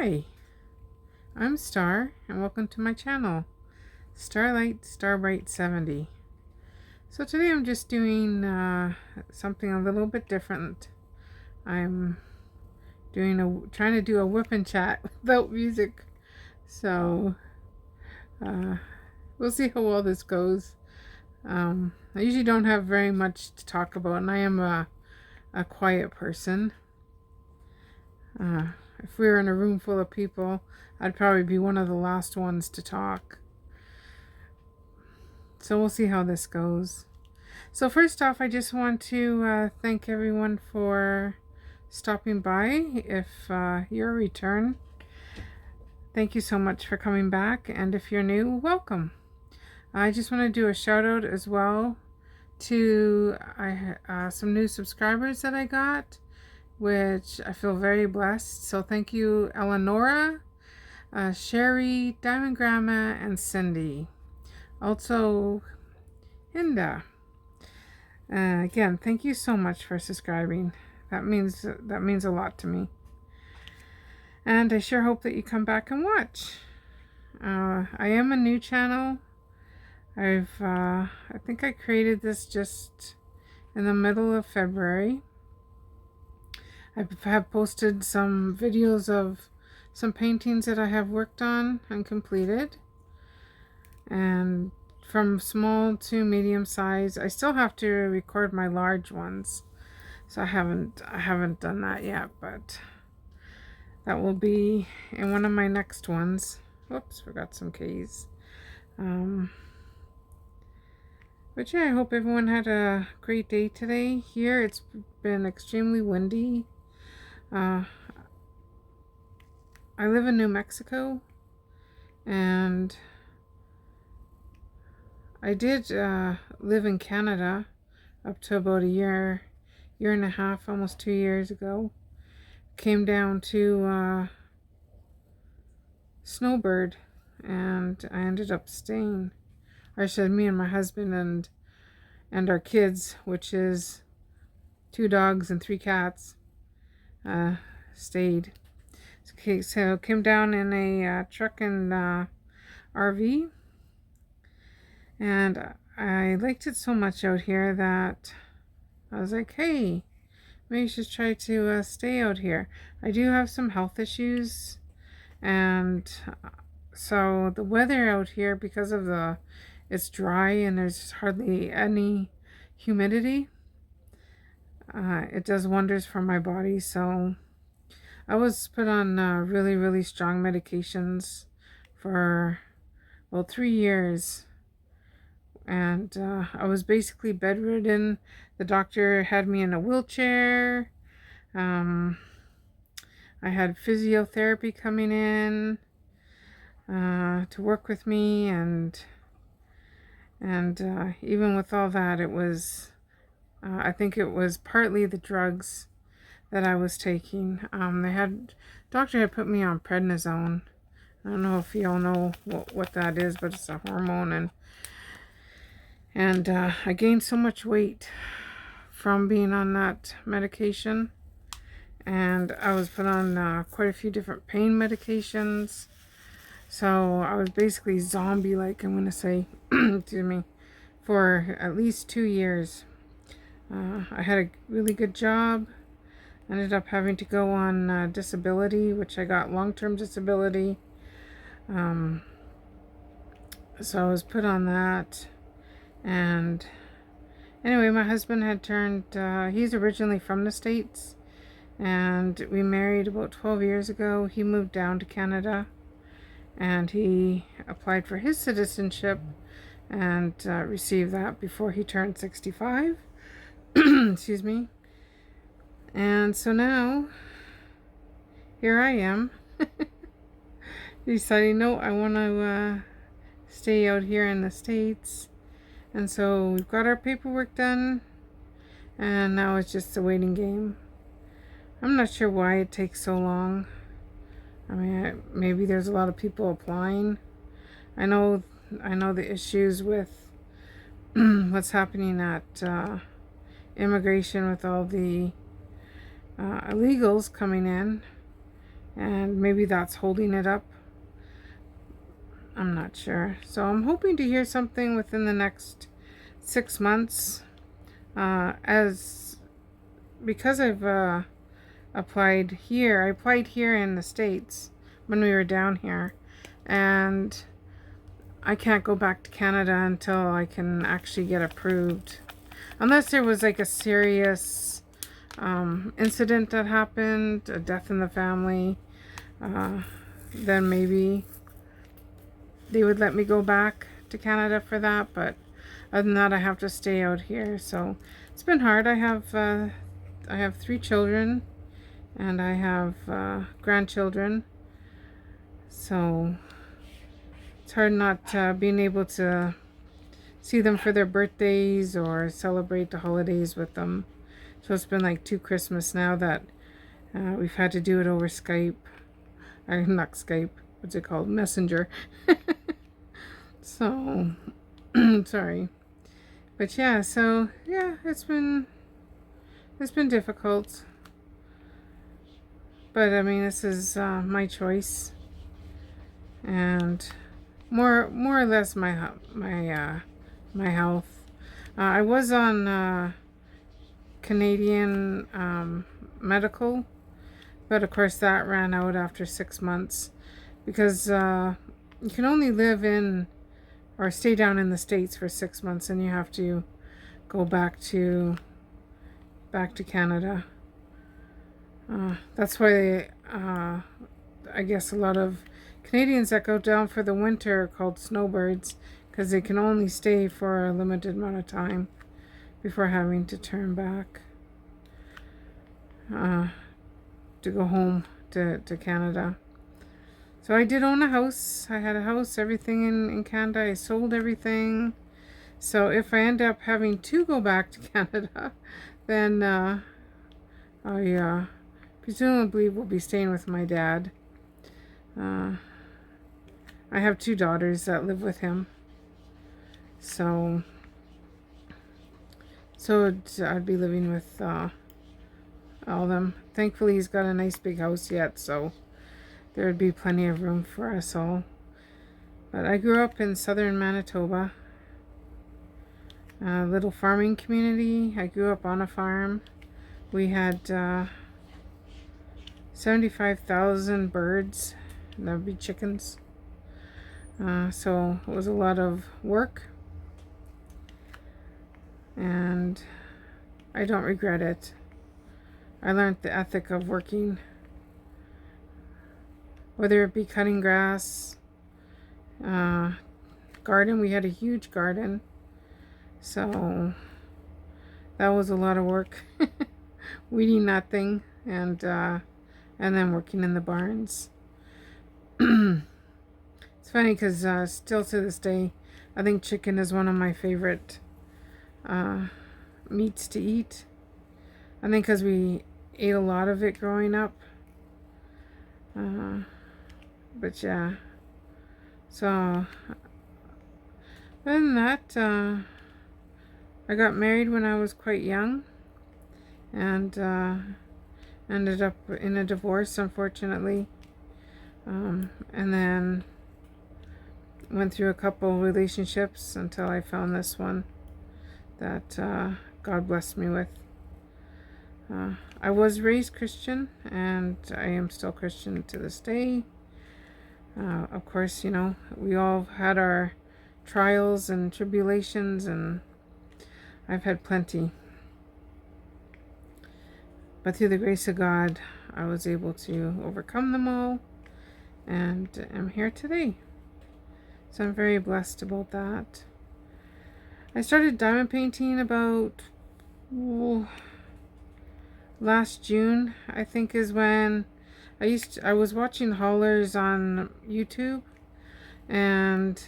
Hi, I'm Star and welcome to my channel, Starlight Starbright 70. So today I'm just doing something a little bit different. I'm trying to do a whip and chat without music. So we'll see how well this goes. I usually don't have very much to talk about, and I am a quiet person. If we were in a room full of people, I'd probably be one of the last ones to talk. So we'll see how this goes. So first off, I just want to thank everyone for stopping by. If you're a return, thank you so much for coming back. And if you're new, welcome. I just want to do a shout out as well to some new subscribers that I got, which I feel very blessed. So thank you, Eleonora, Sherry, Diamond Grandma, and Cindy. Also, Hinda. Again, thank you so much for subscribing. That means a lot to me. And I sure hope that you come back and watch. I am a new channel. I think I created this just in the middle of February. I have posted some videos of some paintings that I have worked on and completed, and from small to medium size. I still have to record my large ones, so I haven't done that yet, but that will be in one of my next ones. Whoops, forgot some keys. But yeah, I hope everyone had a great day today. Here it's been extremely windy. I live in New Mexico, and I did live in Canada up to about a year and a half, almost 2 years ago. Came down to Snowbird, and I ended up staying. Or I said, me and my husband and our kids, which is 2 dogs and 3 cats, stayed. Okay, so came down in a truck and RV, and I liked it so much out here that I was like, hey, maybe you should try to stay out here. I do have some health issues, and so the weather out here, because of it's dry and there's hardly any humidity, it does wonders for my body. So I was put on really strong medications for, well, 3 years. And I was basically bedridden. The doctor had me in a wheelchair. I had physiotherapy coming in to work with me, and even with all that, it was, I think it was partly the drugs that I was taking. Doctor had put me on prednisone. I don't know if you all know what that is, but it's a hormone, and I gained so much weight from being on that medication, and I was put on quite a few different pain medications. So I was basically zombie-like, I'm going to say, excuse me, for at least 2 years. I had a really good job. Ended up having to go on disability, which I got long-term disability. So I was put on that. And anyway, my husband had turned, he's originally from the States, and we married about 12 years ago. He moved down to Canada, and he applied for his citizenship and received that before he turned 65. Excuse me. And so now, here I am, deciding, no, I want to stay out here in the States. And so we've got our paperwork done, and now it's just a waiting game. I'm not sure why it takes so long. I mean, maybe there's a lot of people applying. I know the issues with what's happening at immigration with all the illegals coming in, and maybe that's holding it up. I'm not sure. So I'm hoping to hear something within the next 6 months. Because I've applied here. I applied here in the States when we were down here, and I can't go back to Canada until I can actually get approved. Unless there was like a serious incident that happened, a death in the family, then maybe they would let me go back to Canada for that. But other than that, I have to stay out here. So it's been hard. I have 3 children, and I have grandchildren. So it's hard not being able to see them for their birthdays or celebrate the holidays with them. So it's been like 2 Christmas now that we've had to do it over Skype. Not Skype. What's it called? Messenger. So, sorry. But yeah, so yeah, it's been difficult. But I mean, this is my choice, and more or less my health. I was on Canadian medical, but of course that ran out after 6 months, because you can only live in or stay down in the States for 6 months, and you have to go back to Canada. That's why I guess a lot of Canadians that go down for the winter are called snowbirds, because they can only stay for a limited amount of time before having to turn back to go home to Canada. So I did own a house. I had a house, everything in Canada. I sold everything. So if I end up having to go back to Canada, then I presumably will be staying with my dad. I have 2 daughters that live with him. So I'd be living with all of them. Thankfully, he's got a nice big house yet, so there would be plenty of room for us all. But I grew up in southern Manitoba, a little farming community. I grew up on a farm. We had 75,000 birds. That would be chickens. So it was a lot of work, and I don't regret it. I learned the ethic of working, whether it be cutting grass, garden. We had a huge garden, so that was a lot of work. Weeding that thing, and then working in the barns. It's funny because still to this day, I think chicken is one of my favorite meats to eat. I think because we ate a lot of it growing up. But yeah. So, other than that, I got married when I was quite young, and ended up in a divorce, unfortunately. And then went through a couple relationships until I found this one that God blessed me with. I was raised Christian, and I am still Christian to this day. Of course, you know, we all had our trials and tribulations, and I've had plenty. But through the grace of God, I was able to overcome them all, and am here today. So I'm very blessed about that. I started diamond painting about last June, I think, is when I was watching haulers on YouTube, and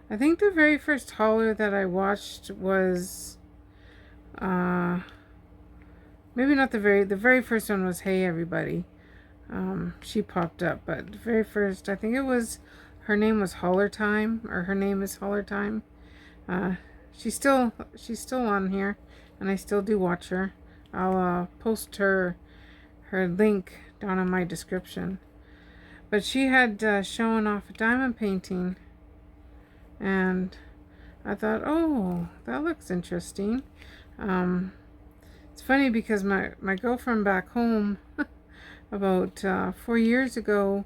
I think the very first hauler that I watched was maybe not the very first one was Hey Everybody. She popped up, but the very first, I think it was, her name was Hauler Time, or her name is Hauler Time. She's still on here, and I still do watch her. I'll post her link down in my description. But she had shown off a diamond painting, and I thought, oh, that looks interesting. It's funny because my girlfriend back home about 4 years ago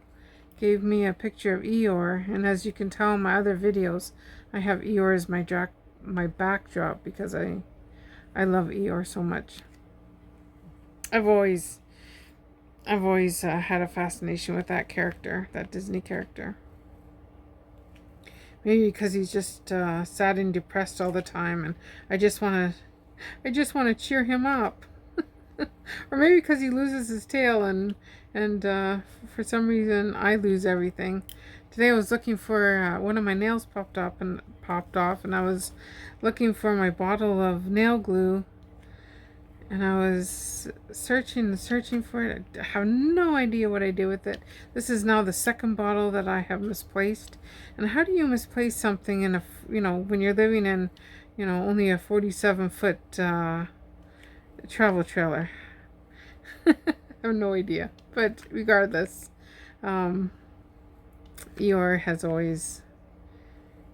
gave me a picture of Eeyore, and as you can tell in my other videos, I have Eeyore as my backdrop because I love Eeyore so much. I've always had a fascination with that character, that Disney character. Maybe because he's just sad and depressed all the time, and I just want to cheer him up. Or maybe because he loses his tail, and for some reason I lose everything. Today I was looking for one of my nails popped off, and I was looking for my bottle of nail glue, and I was searching for it. I have no idea what I did with it. This is now the second bottle that I have misplaced. And how do you misplace something in when you're living in, only a 47-foot travel trailer? I have no idea. But regardless, Eeyore has always,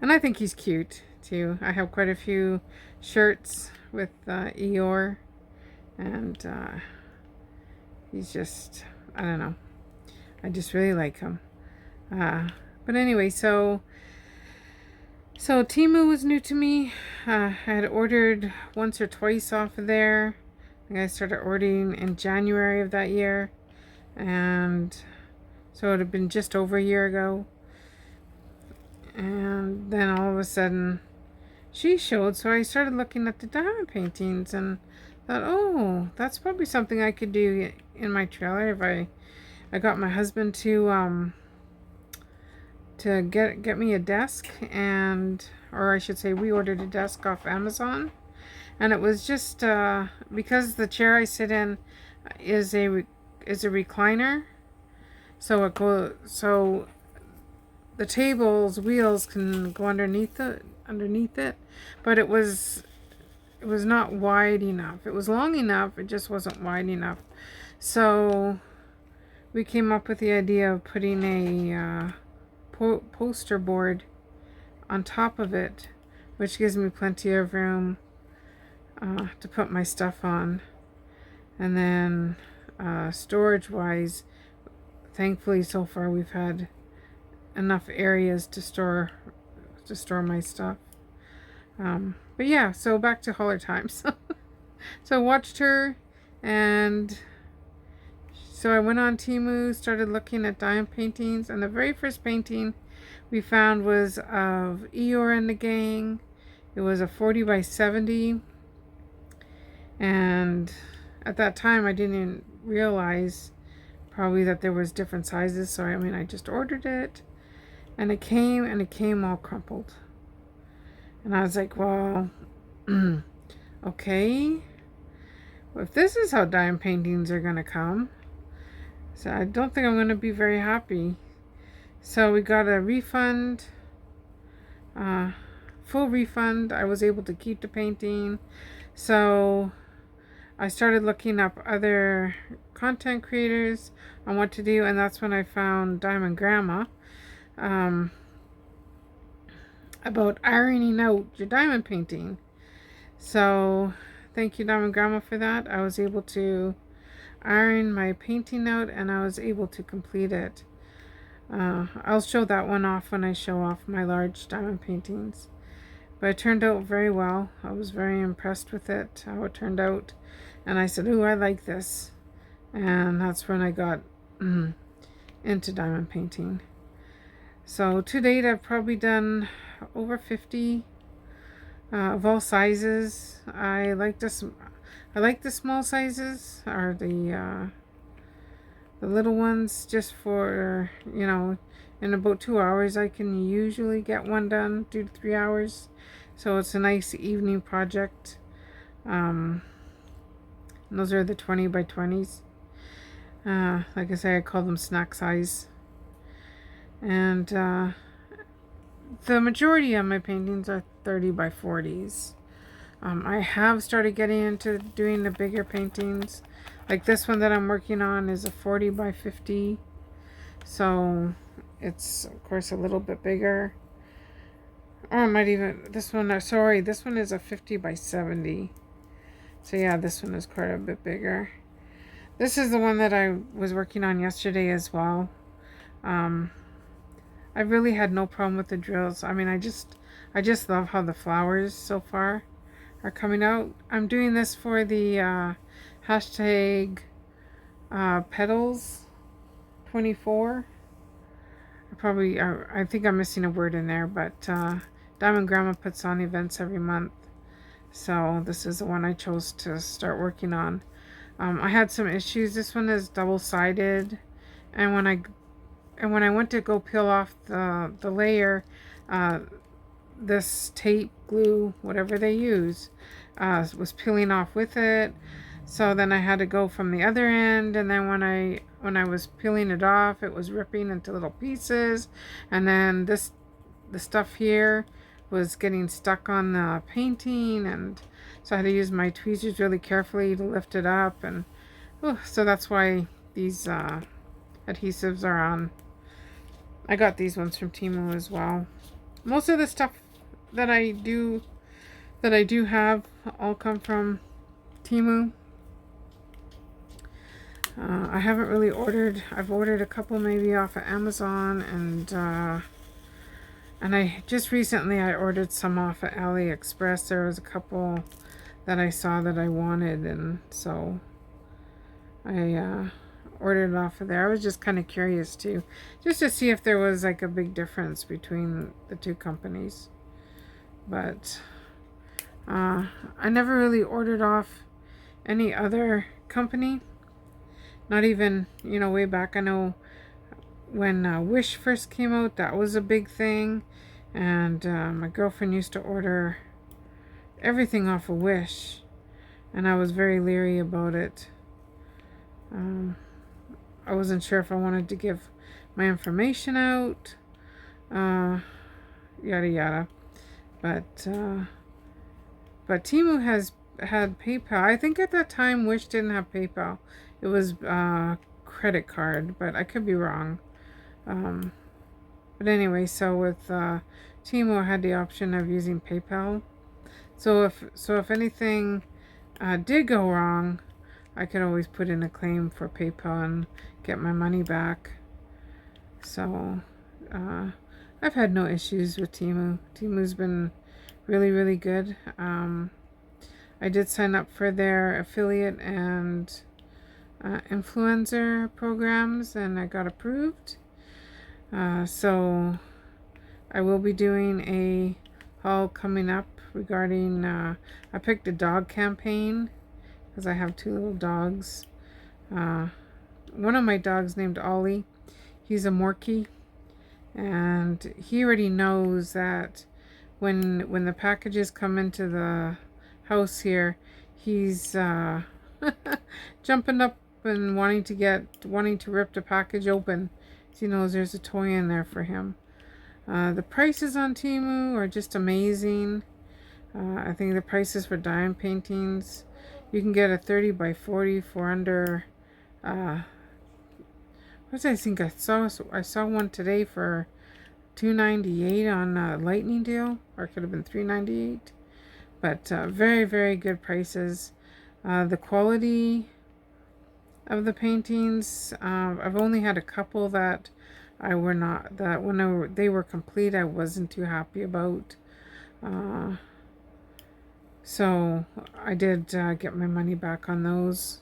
and I think he's cute too. I have quite a few shirts with Eeyore. And he's just, I don't know, I just really like him. But anyway, so Temu was new to me. I had ordered once or twice off of there. I think I started ordering in January of that year, and so it would have been just over a year ago. And then all of a sudden she showed, so I started looking at the diamond paintings and thought, oh, that's probably something I could do in my trailer if I got my husband to get me a desk, or I should say we ordered a desk off Amazon. And it was just because the chair I sit in is a recliner, so the table's wheels can go underneath it, but it was not wide enough. It was long enough, it just wasn't wide enough. So we came up with the idea of putting a poster board on top of it, which gives me plenty of room to put my stuff on. And then storage wise, thankfully so far we've had enough areas to store my stuff. But yeah, so back to hauler times. So I watched her, and so I went on Temu, started looking at diamond paintings, and the very first painting we found was of Eeyore and the gang. It was a 40 by 70, and at that time I didn't even realize probably that there was different sizes, so I just ordered it, and it came all crumpled. And I was like, well, okay, well, if this is how diamond paintings are going to come, so I don't think I'm going to be very happy. So we got a refund, full refund. I was able to keep the painting. So I started looking up other content creators on what to do, and that's when I found Diamond Grandma. About ironing out your diamond painting. So thank you, Diamond Grandma, for that. I was able to iron my painting out, and I was able to complete it. I'll show that one off when I show off my large diamond paintings. But it turned out very well. I was very impressed with it, how it turned out. And I said, ooh, I like this. And that's when I got into diamond painting. So to date, I've probably done over 50 of all sizes. I like the small sizes, or the little ones, just for, in about 2 hours I can usually get one done, 2 to 3 hours. So it's a nice evening project. And those are the 20 by 20s. Like I say, I call them snack size. And the majority of my paintings are 30 by 40s. I have started getting into doing the bigger paintings. Like this one that I'm working on is a 40 by 50. So it's of course a little bit bigger. Or it might even, this one, sorry, this one is a 50 by 70. So yeah, this one is quite a bit bigger. This is the one that I was working on yesterday as well. I really had no problem with the drills. I mean, I just love how the flowers so far are coming out. I'm doing this for the hashtag petals 24. I think I'm missing a word in there, but Diamond Grandma puts on events every month. So this is the one I chose to start working on. I had some issues. This one is double-sided, and when I went to go peel off the layer, this tape, glue, whatever they use, was peeling off with it. So then I had to go from the other end, and then when I was peeling it off, it was ripping into little pieces, and then the stuff here was getting stuck on the painting, and so I had to use my tweezers really carefully to lift it up, and so that's why these adhesives are on. I got these ones from Temu as well. Most of the stuff that I do have all come from Temu. I haven't really ordered. I've ordered a couple maybe off of Amazon, and I just recently I ordered some off of AliExpress. There was a couple that I saw that I wanted, and so I ordered it off of there. I was just kind of curious too, just to see if there was like a big difference between the two companies. But I never really ordered off any other company. Not even, way back. I know when Wish first came out, that was a big thing. And my girlfriend used to order everything off of Wish. And I was very leery about it. I wasn't sure if I wanted to give my information out. Yada yada. But Temu has had PayPal. I think at that time Wish didn't have PayPal. It was credit card, but I could be wrong. But anyway, so with Temu, I had the option of using PayPal. So if anything did go wrong, I could always put in a claim for PayPal and get my money back. So I've had no issues with Temu. Temu's been really, really good. I did sign up for their affiliate and influencer programs, and I got approved. So I will be doing a haul coming up regarding, I picked a dog campaign because I have 2 little dogs. One of my dogs named Ollie, he's a Morkie, and he already knows that when the packages come into the house here, he's jumping up and wanting to rip the package open. He knows there's a toy in there for him. The prices on Temu are just amazing. I think the prices for diamond paintings, you can get a 30 by 40 for under what did I think I saw one today for $2.98 on a lightning deal, or it could have been $3.98. But very, very good prices. The quality of the paintings, I've only had a couple that when they were complete, I wasn't too happy about. So I did get my money back on those.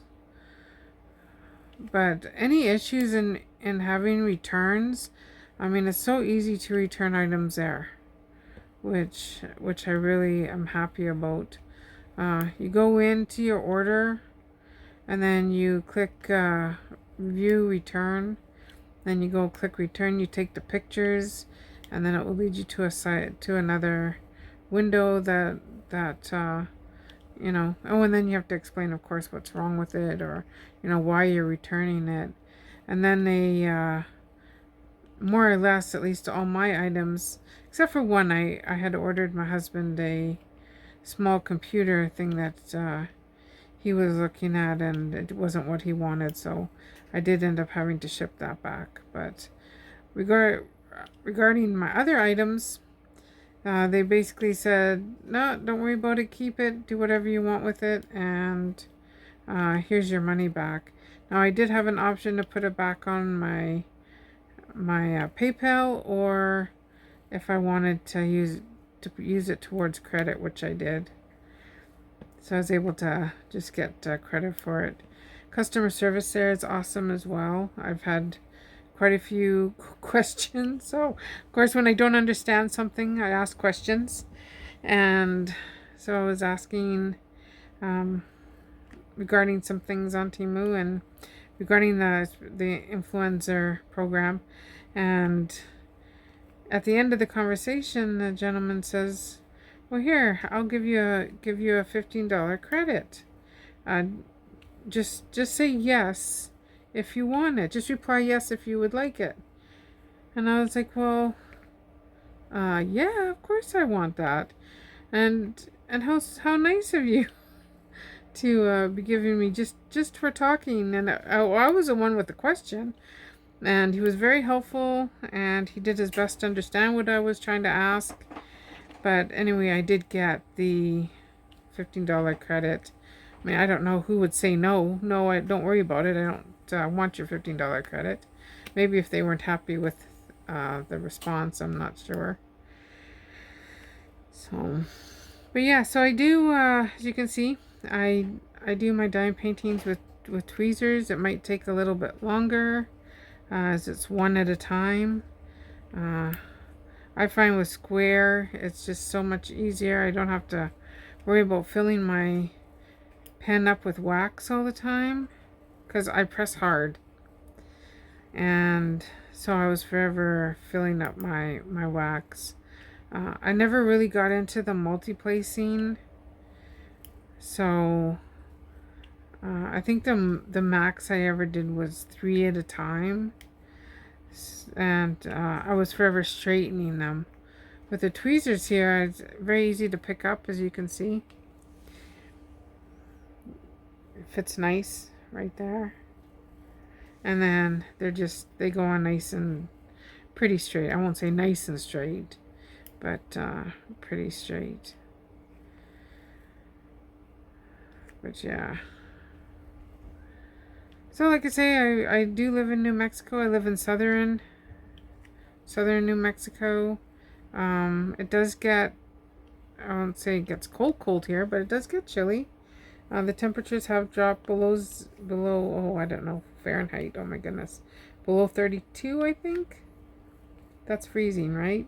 But any issues in having returns, I mean, it's so easy to return items there, which I really am happy about. You go into your order, and then you click view return. Then you go click return. You take the pictures, and then it will lead you to a site, to another window that oh, and then you have to explain, of course, what's wrong with it, or why you're returning it. And then they more or less, at least all my items, except for one, I had ordered my husband a small computer thing that he was looking at, and it wasn't what he wanted, so I did end up having to ship that back. But regarding my other items, they basically said, no, don't worry about it, keep it, do whatever you want with it, and here's your money back. Now, I did have an option to put it back on my PayPal, or if I wanted to use it towards credit, which I did. So I was able to just get credit for it. Customer service there is awesome as well. I've had quite a few questions. So, of course, when I don't understand something, I ask questions. And so I was asking regarding some things on Temu and regarding the influencer program. And at the end of the conversation, the gentleman says, well, here, I'll give you a $15 credit. Just say yes if you want it. Just reply yes if you would like it. And I was like, well, yeah, of course I want that. And how nice of you to be giving me just for talking. And I was the one with the question. And he was very helpful, and he did his best to understand what I was trying to ask. But anyway, I did get the $15 credit. I mean, I don't know who would say no. No, don't worry about it. I don't want your $15 credit. Maybe if they weren't happy with the response, I'm not sure. So, but yeah, so I do, as you can see, I do my dime paintings with tweezers. It might take a little bit longer, as it's one at a time. I find with square, it's just so much easier. I don't have to worry about filling my pen up with wax all the time, because I press hard. And so I was forever filling up my wax. I never really got into the multi-placing. So I think the max I ever did was 3 at a time. And I was forever straightening them. With the tweezers here, it's very easy to pick up, as you can see. It fits nice right there. And then they go on nice and pretty straight. I won't say nice and straight, but pretty straight. But yeah. So like I say, I do live in New Mexico. I live in southern New Mexico. It does get, I won't say it gets cold here, but it does get chilly. The temperatures have dropped below, oh, I don't know, Fahrenheit, oh my goodness. Below 32, I think. That's freezing, right?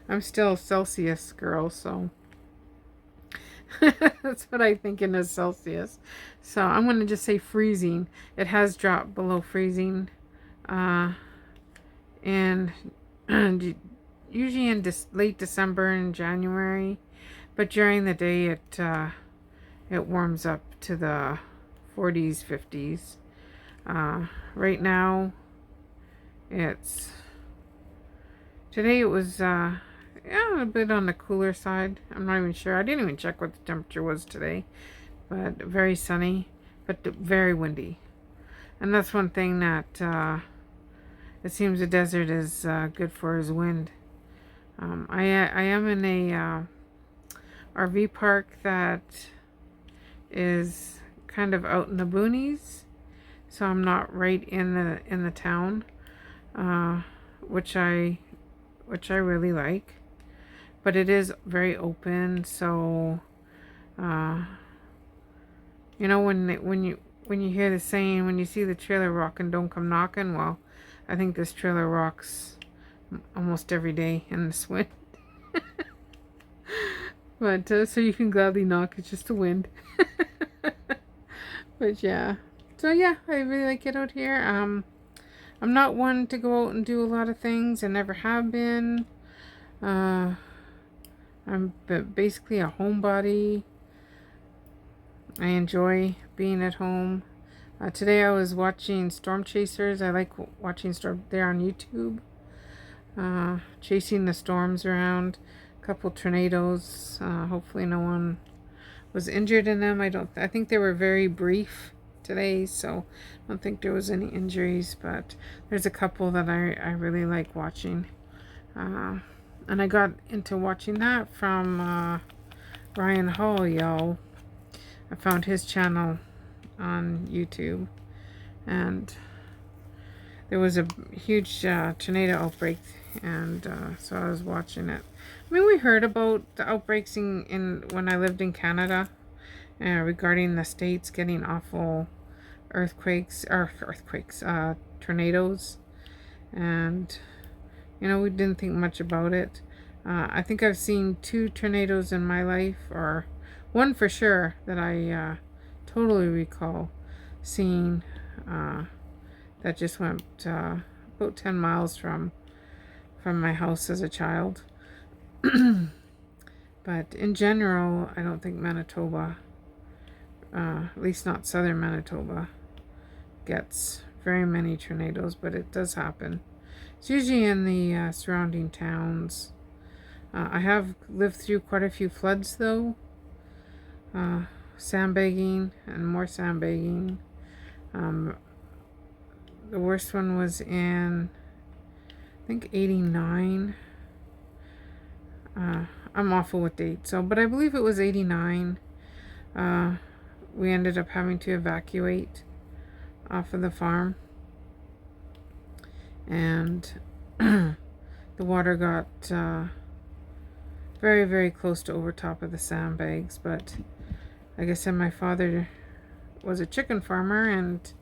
I'm still Celsius girl, so that's what I think in is Celsius. So I'm going to just say freezing. It has dropped below freezing. And usually in late December and January. But during the day, it warms up to the 40s, 50s. Right now, today it was yeah, a bit on the cooler side. I'm not even sure. I didn't even check what the temperature was today. But very sunny, but very windy. And that's one thing that it seems the desert is good for is wind. I am in a RV park that is kind of out in the boonies, so I'm not right in the town, which I really like. But it is very open, so you know, when you hear the saying, when you see the trailer rocking, don't come knocking. Well, I think this trailer rocks almost every day in this wind. But so you can gladly knock. It's just the wind. But yeah, so yeah, I really like it out here. I'm not one to go out and do a lot of things. I never have been. I'm basically a homebody. I enjoy being at home. Today I was watching Storm Chasers. I like watching they're on YouTube. Chasing the storms around. A couple tornadoes. Hopefully no one was injured in them. I think they were very brief today, so I don't think there was any injuries, but there's a couple that I really like watching. And I got into watching that from Ryan Hall, y'all. I found his channel on YouTube, and there was a huge tornado outbreak, and so I was watching it. I mean, we heard about the outbreaks in when I lived in Canada, regarding the states getting awful tornadoes, and you know, we didn't think much about it. I think I've seen 2 tornadoes in my life, or one for sure that I totally recall seeing, that just went about 10 miles from my house as a child. But in general, I don't think Manitoba, at least not southern Manitoba, gets very many tornadoes, but it does happen. It's usually in the surrounding towns. I have lived through quite a few floods, though. Sandbagging and more sandbagging. The worst one was in, I think, 89. I'm awful with dates, but I believe it was 89. We ended up having to evacuate off of the farm, and the water got very, very close to over top of the sandbags. But like I said, my father was a chicken farmer, and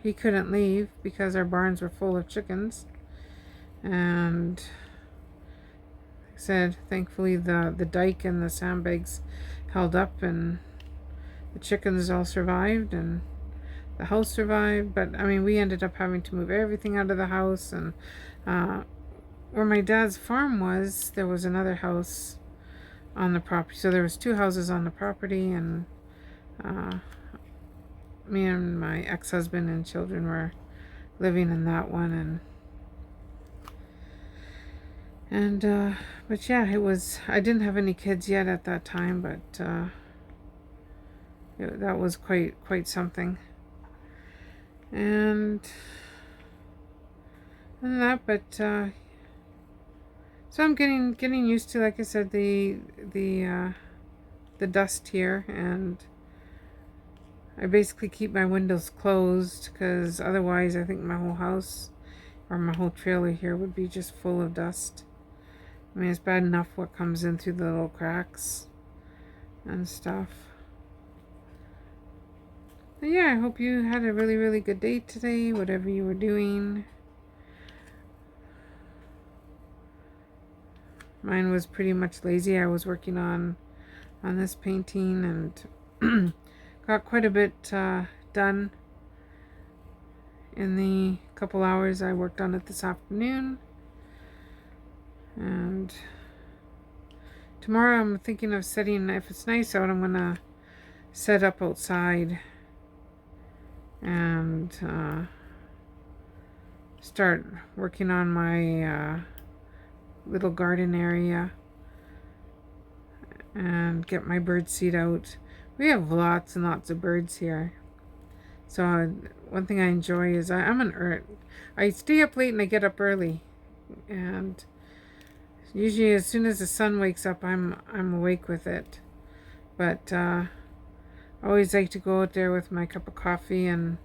he couldn't leave because our barns were full of chickens. And like I said, thankfully the dike and the sandbags held up, and the chickens all survived, and the house survived. But I mean, we ended up having to move everything out of the house, and where my dad's farm was, there was another house on the property. So there was 2 houses on the property, and me and my ex-husband and children were living in that one, and but yeah, it was, I didn't have any kids yet at that time, but that was quite something. And that, but so I'm getting used to, like I said, the dust here, and I basically keep my windows closed, because otherwise I think my whole house or my whole trailer here would be just full of dust. I mean, it's bad enough what comes in through the little cracks and stuff. But yeah, I hope you had a really, really good day today, whatever you were doing. Mine was pretty much lazy. I was working on this painting, and got quite a bit done in the couple hours I worked on it this afternoon. And tomorrow I'm thinking of setting, if it's nice out, I'm gonna set up outside and start working on my little garden area and get my bird seed out. We have lots and lots of birds here. So one thing I enjoy is I stay up late and I get up early, and usually as soon as the sun wakes up, I'm awake with it. But I always like to go out there with my cup of coffee and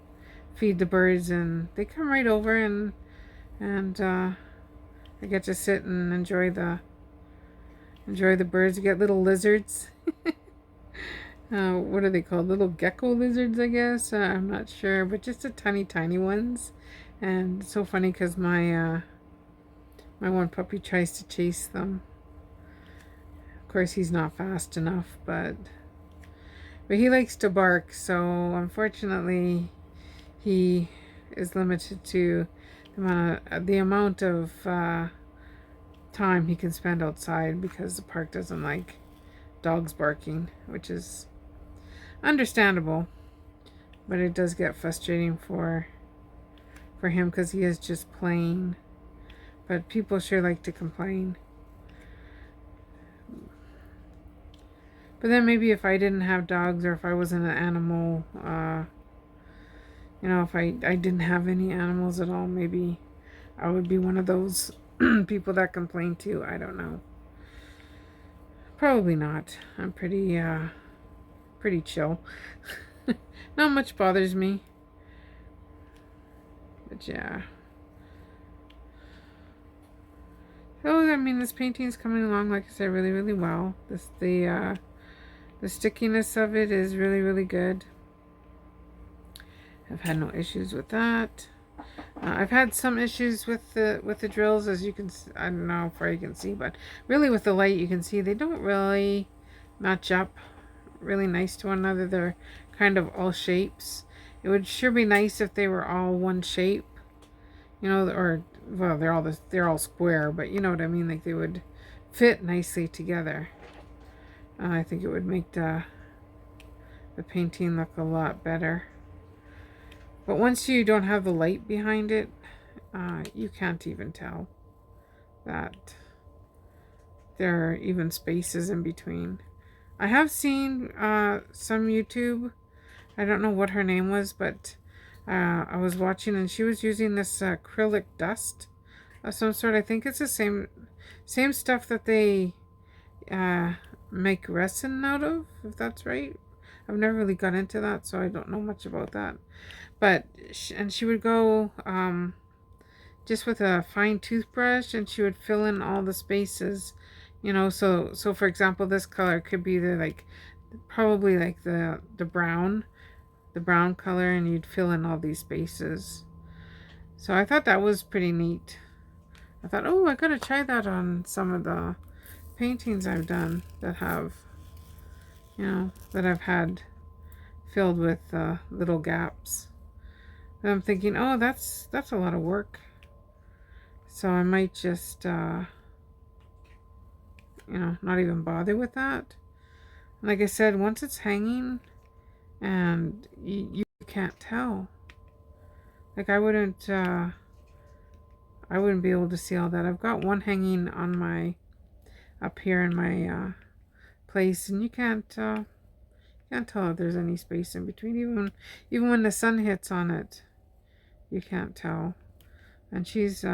feed the birds, and they come right over, and I get to sit and enjoy the birds. You get little lizards. What are they called? Little gecko lizards, I guess. I'm not sure, but just the tiny ones. And it's so funny because my one puppy tries to chase them. Of course, he's not fast enough, but he likes to bark. So unfortunately, he is limited to the amount of time he can spend outside, because the park doesn't like dogs barking, which is understandable, but it does get frustrating for him because he is just playing. But people sure like to complain. But then maybe if I didn't have dogs, or if I wasn't an animal, you know, if I didn't have any animals at all, maybe I would be one of those people that complain too. I don't know. Probably not. I'm pretty chill. Not much bothers me. But yeah. Oh, I mean, this painting's coming along, like I said, really, really well. The stickiness of it is really, really good. I've had no issues with that. I've had some issues with the drills, as you can. I don't know how far you can see, but really with the light, you can see they don't really match up really nice to one another. They're kind of all shapes. It would sure be nice if they were all one shape, you know, or well, they're all square, but you know what I mean. Like they would fit nicely together. I think it would make the painting look a lot better. But once you don't have the light behind it, you can't even tell that there are even spaces in between. I have seen some YouTube. I don't know what her name was, but I was watching and she was using this acrylic dust of some sort. I think it's the same stuff that they make resin out of, if that's right. I've never really got into that, so I don't know much about that. But she would go just with a fine toothbrush, and she would fill in all the spaces, you know. So for example, this color could be probably like the brown color, and you'd fill in all these spaces. So I thought that was pretty neat. I thought, oh, I gotta try that on some of the paintings I've done that have, you know, that I've had filled with little gaps. And I'm thinking, oh, that's a lot of work. So I might just, you know, not even bother with that. Like I said, once it's hanging, and you can't tell. Like I wouldn't be able to see all that. I've got one hanging on my up here in my place, and you can't tell if there's any space in between. Even when the sun hits on it, you can't tell. And she's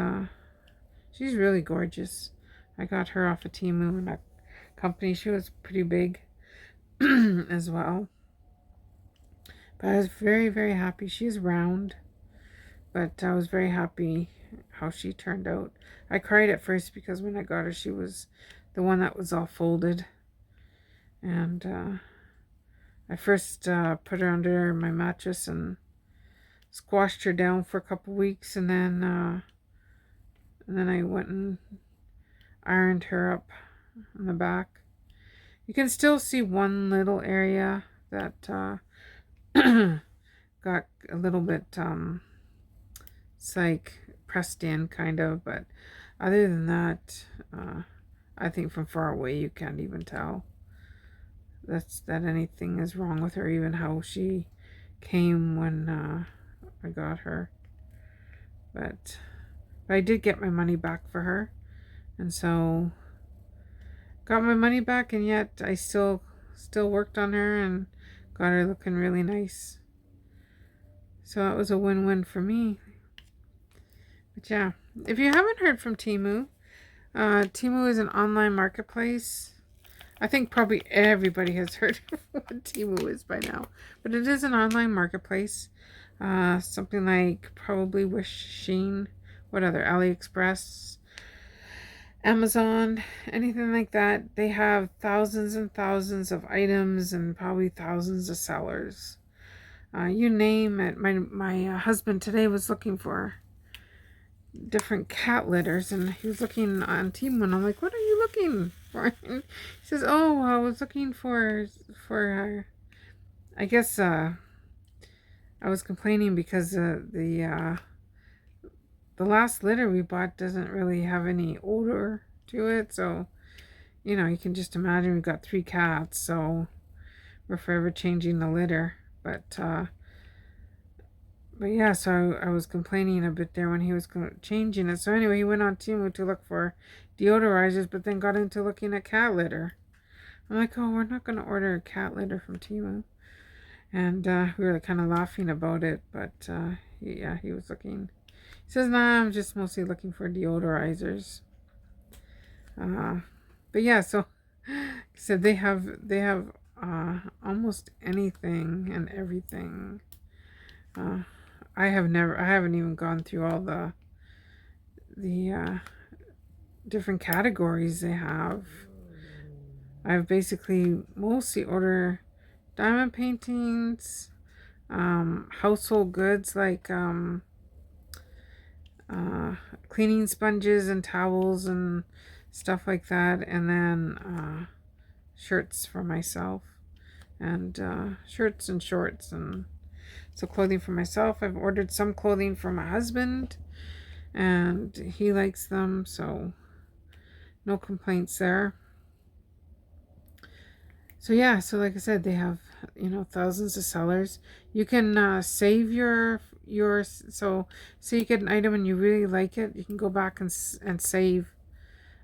really gorgeous. I got her off of Temu in a company. She was pretty big as well. But I was very, very happy. She's round, but I was very happy how she turned out. I cried at first because when I got her, she was the one that was all folded. And I first put her under my mattress and squashed her down for a couple weeks, and then I went and ironed her up on the back. You can still see one little area that got a little bit it's like pressed in kind of, but other than that, I think from far away you can't even tell that anything is wrong with her, even how she came when I got her. But I did get my money back for her, and so got my money back, and yet I still worked on her and got her looking really nice. So it was a win-win for me. But yeah, if you haven't heard from Temu, Temu is an online marketplace. I think probably everybody has heard of what Temu is by now. But it is an online marketplace. Something like probably Wish, Shein, what other, AliExpress, Amazon, anything like that. They have thousands and thousands of items and probably thousands of sellers. You name it. My husband today was looking for different cat litters, and he was looking on Temu, and I'm like, what are you looking for? And he says, oh, I was looking for I guess I was complaining because the last litter we bought doesn't really have any odor to it, so you know, you can just imagine we've got 3 cats, so we're forever changing the litter. But yeah, so I was complaining a bit there when he was changing it. So anyway, he went on Temu to look for deodorizers, but then got into looking at cat litter. I'm like, oh, we're not going to order a cat litter from Temu. And we were kind of laughing about it, but he was looking. He says, nah, I'm just mostly looking for deodorizers. But yeah, so he said they have almost anything and everything. I haven't even gone through all the different categories they have. I've basically mostly order diamond paintings, household goods like cleaning sponges and towels and stuff like that, and then shirts for myself, and shirts and shorts, and so clothing for myself. I've ordered some clothing for my husband, and he likes them, so no complaints there. So yeah, so like I said, they have, thousands of sellers. You can save your so say you get an item and you really like it, you can go back and save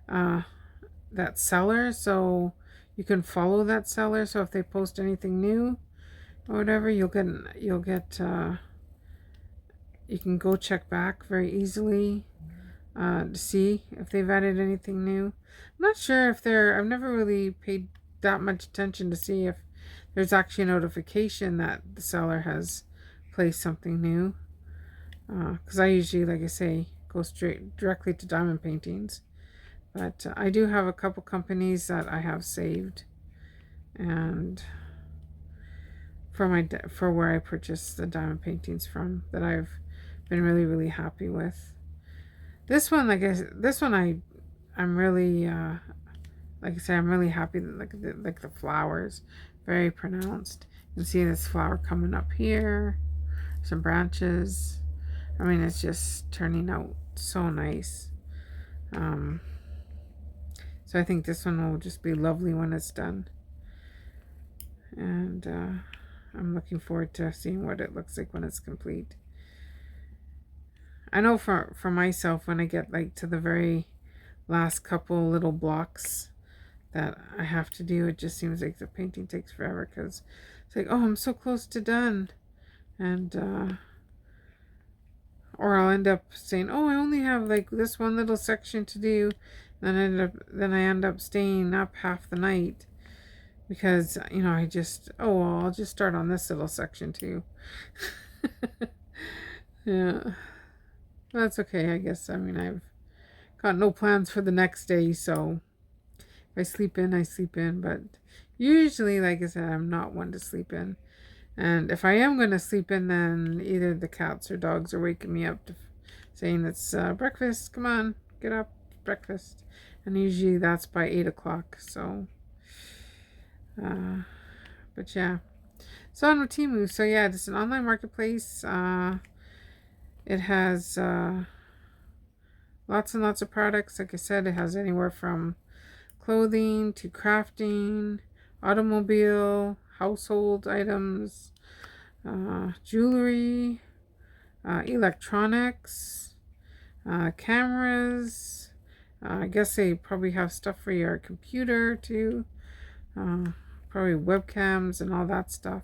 that seller, so you can follow that seller. So if they post anything new or whatever, you can go check back very easily to see if they've added anything new. I'm not sure if I've never really paid that much attention to see if there's actually a notification that the seller has placed something new. Because I usually, like I say, go directly to diamond paintings. But I do have a couple companies that I have saved, and for where I purchased the diamond paintings from, that I've been really, really happy with. This one, I'm really, like I say, I'm really happy that like the flowers, very pronounced. You can see this flower coming up here, some branches. I mean, it's just turning out so nice. So I think this one will just be lovely when it's done. And I'm looking forward to seeing what it looks like when it's complete. I know for myself, when I get like to the very last couple little blocks that I have to do, it just seems like the painting takes forever, because it's like, oh, I'm so close to done. And or I'll end up saying, oh, I only have like this one little section to do, and then I end up staying up half the night, because I just, oh, well, I'll just start on this little section too. Yeah, that's okay, I guess. I mean, I've got no plans for the next day, so if I sleep in, I sleep in. But usually, like I said, I'm not one to sleep in. And if I am going to sleep in, then either the cats or dogs are waking me up saying it's breakfast. Come on, get up, breakfast. And usually that's by 8 o'clock. So, but yeah. So on Temu, so yeah, it's an online marketplace. It has lots and lots of products. Like I said, it has anywhere from clothing to crafting, automobile, household items, jewelry, electronics, cameras. I guess they probably have stuff for your computer too. Probably webcams and all that stuff.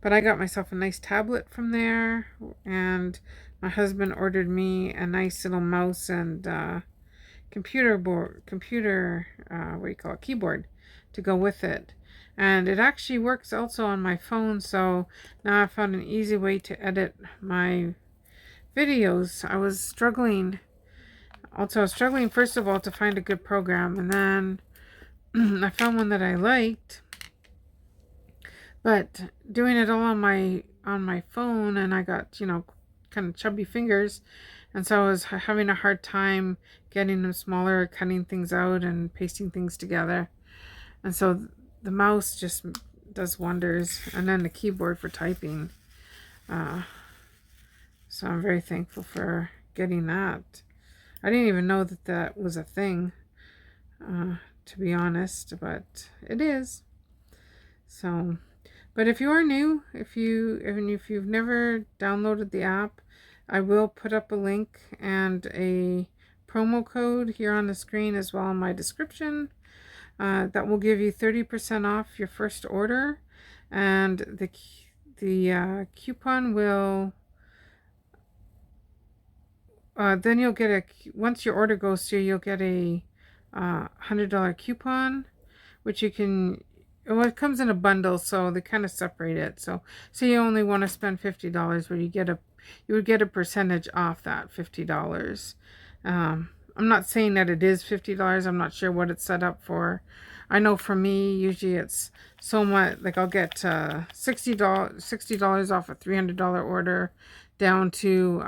But I got myself a nice tablet from there, and my husband ordered me a nice little mouse and keyboard to go with it. And it actually works also on my phone, so now I found an easy way to edit my videos. I was struggling first of all to find a good program, and then I found one that I liked. But doing it all on my phone, and I got, kind of chubby fingers, and so I was having a hard time getting them smaller, cutting things out and pasting things together. And so the mouse just does wonders, and then the keyboard for typing. So I'm very thankful for getting that. I didn't even know that was a thing, to be honest, but it is. So, but if you are new, if you've never downloaded the app, I will put up a link and a promo code here on the screen as well in my description. That will give you 30% off your first order, and the coupon will then you'll get once your order goes through, you'll get a $100 coupon, which you can, well, it comes in a bundle, so they kind of separate it. So you only want to spend $50, where you would get a percentage off that $50. I'm not saying that it is $50. I'm not sure what it's set up for. I know for me, usually it's so much, like I'll get $60 off a $300 order, down to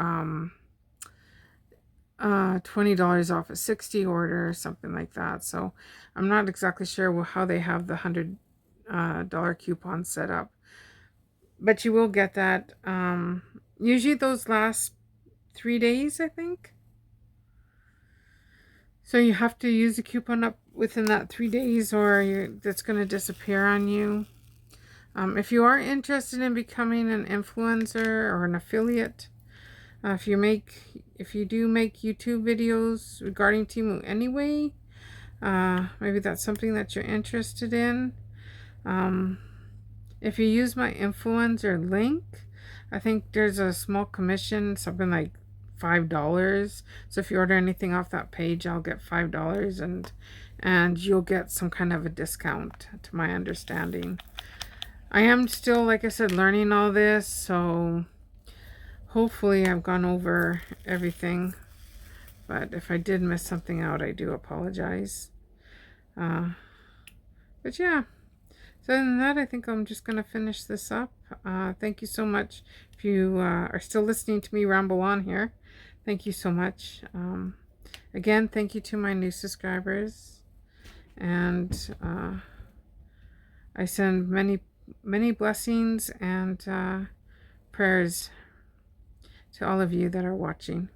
$20 off a 60 order or something like that. So I'm not exactly sure how they have the $100 coupon set up, but you will get that. Usually those last 3 days, I think. So you have to use the coupon up within that 3 days, or it's going to disappear on you. If you are interested in becoming an influencer or an affiliate, if you do make YouTube videos regarding Temu anyway, maybe that's something that you're interested in. If you use my influencer link, I think there's a small commission, something like $5. So if you order anything off that page, I'll get $5, and you'll get some kind of a discount, to my understanding. I am still, like I said, learning all this, so hopefully I've gone over everything. But if I did miss something out, I do apologize. But yeah. So other than that, I think I'm just going to finish this up. Thank you so much. If you are still listening to me ramble on here, thank you so much. Again, thank you to my new subscribers. And I send many, many blessings and prayers to all of you that are watching.